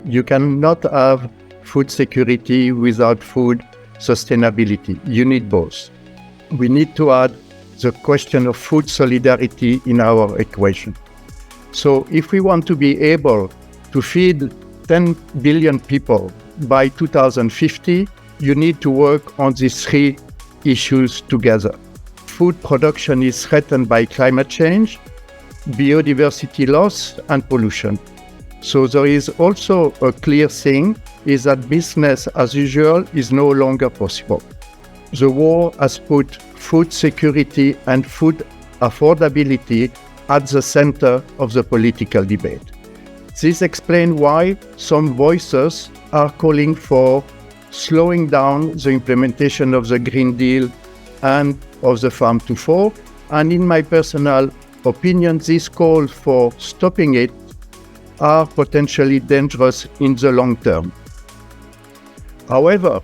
You cannot have food security without food sustainability. You need both. We need to add the question of food solidarity in our equation. So if we want to be able to feed 10 billion people by 2050, you need to work on these three issues together. Food production is threatened by climate change, biodiversity loss, and pollution. So there is also a clear thing is that business as usual is no longer possible. The war has put food security and food affordability at the center of the political debate. This explains why some voices are calling for slowing down the implementation of the Green Deal and of the Farm to Fork. And in my personal opinion, these calls for stopping it are potentially dangerous in the long term. However,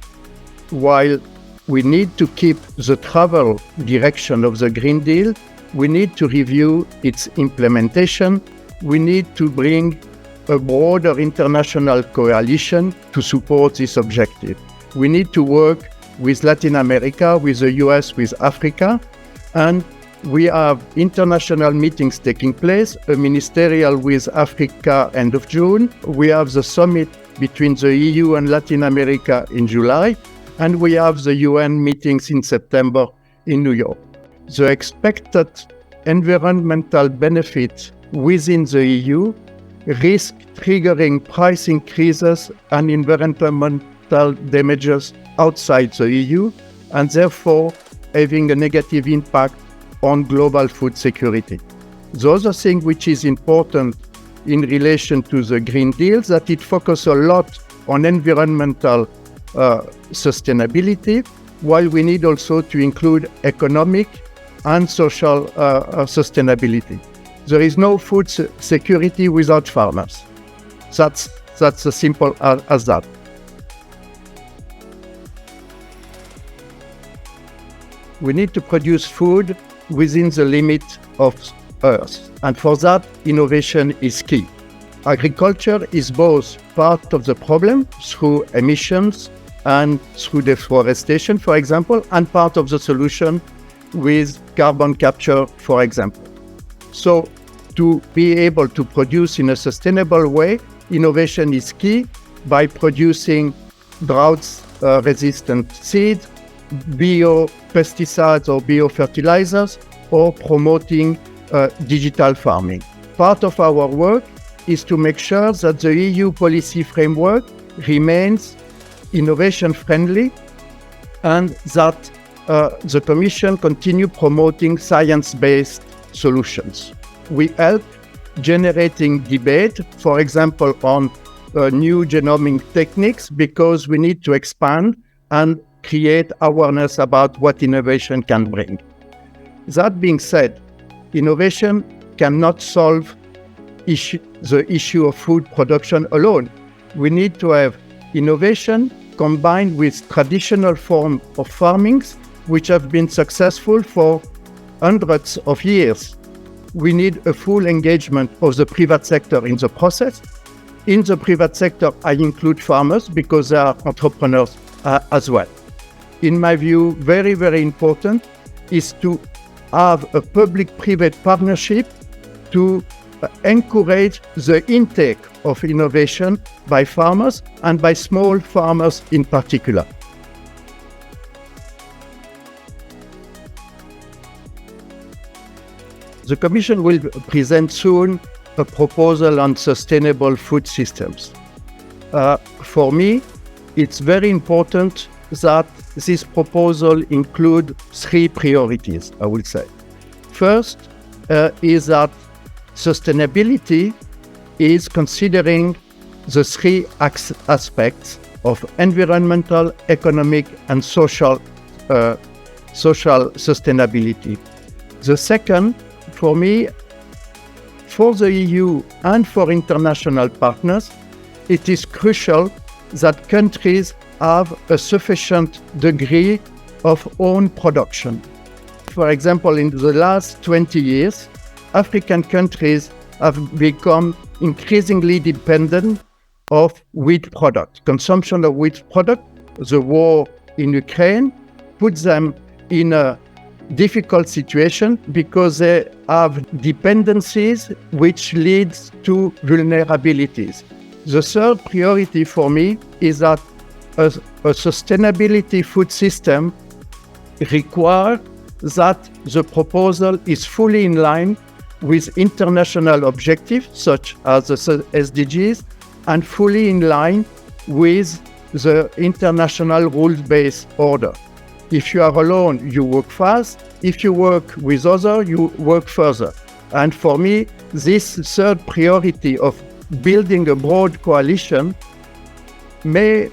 while we need to keep the travel direction of the Green Deal, we need to review its implementation. We need to bring a broader international coalition to support this objective. We need to work with Latin America, with the US, with Africa, and we have international meetings taking place, a ministerial with Africa end of June. We have the summit between the EU and Latin America in July, and we have the UN meetings in September in New York. The expected environmental benefits within the EU risk triggering price increases and environmental damages outside the EU, and therefore having a negative impact on global food security. The other thing which is important in relation to the Green Deal is that it focuses a lot on environmental sustainability, while we need also to include economic and social sustainability. There is no food security without farmers. That's as simple as that. We need to produce food within the limit of Earth. And for that, innovation is key. Agriculture is both part of the problem through emissions and through deforestation, for example, and part of the solution with carbon capture, for example. So to be able to produce in a sustainable way, innovation is key by producing drought-resistant seeds, bio-pesticides or bio-fertilizers, or promoting digital farming. Part of our work is to make sure that the EU policy framework remains innovation-friendly and that the Commission continue promoting science-based solutions. We help generating debate, for example, on new genomic techniques, because we need to expand and create awareness about what innovation can bring. That being said, innovation cannot solve the issue of food production alone. We need to have innovation combined with traditional forms of farming, which have been successful for hundreds of years. We need a full engagement of the private sector in the process. In the private sector, I include farmers because they are entrepreneurs as well. In my view, very, very important is to have a public-private partnership to encourage the intake of innovation by farmers and by small farmers in particular. The Commission will present soon a proposal on sustainable food systems. For me, it's very important that this proposal include three priorities, I would say. First is that sustainability is considering the three aspects of environmental, economic, and social sustainability. The second, for me, for the EU and for international partners, it is crucial that countries have a sufficient degree of own production. For example, in the last 20 years, African countries have become increasingly dependent of wheat product. Consumption of wheat product, the war in Ukraine puts them in a difficult situation because they have dependencies which leads to vulnerabilities. The third priority for me is that a sustainability food system requires that the proposal is fully in line with international objectives such as the SDGs and fully in line with the international rules-based order. If you are alone, you work fast. If you work with others, you work further. And for me, this third priority of building a broad coalition may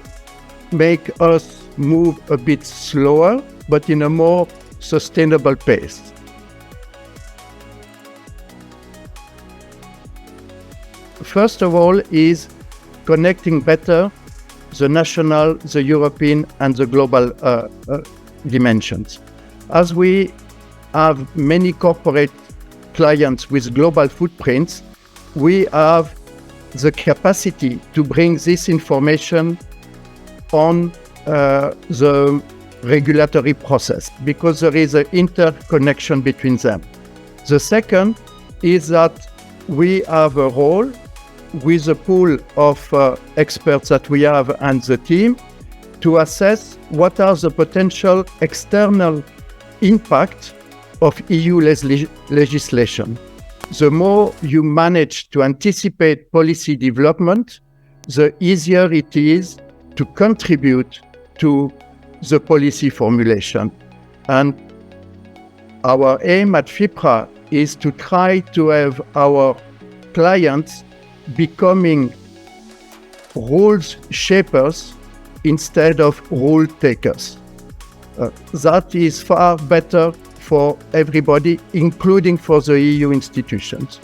make us move a bit slower, but in a more sustainable pace. First of all is connecting better the national, the European, and the global dimensions. As we have many corporate clients with global footprints, we have the capacity to bring this information on the regulatory process because there is an interconnection between them. The second is that we have a role with the pool of experts that we have and the team to assess what are the potential external impact of EU legislation. The more you manage to anticipate policy development, the easier it is to contribute to the policy formulation. And our aim at FIPRA is to try to have our clients becoming rules shapers instead of rule takers. That is far better for everybody, including for the EU institutions.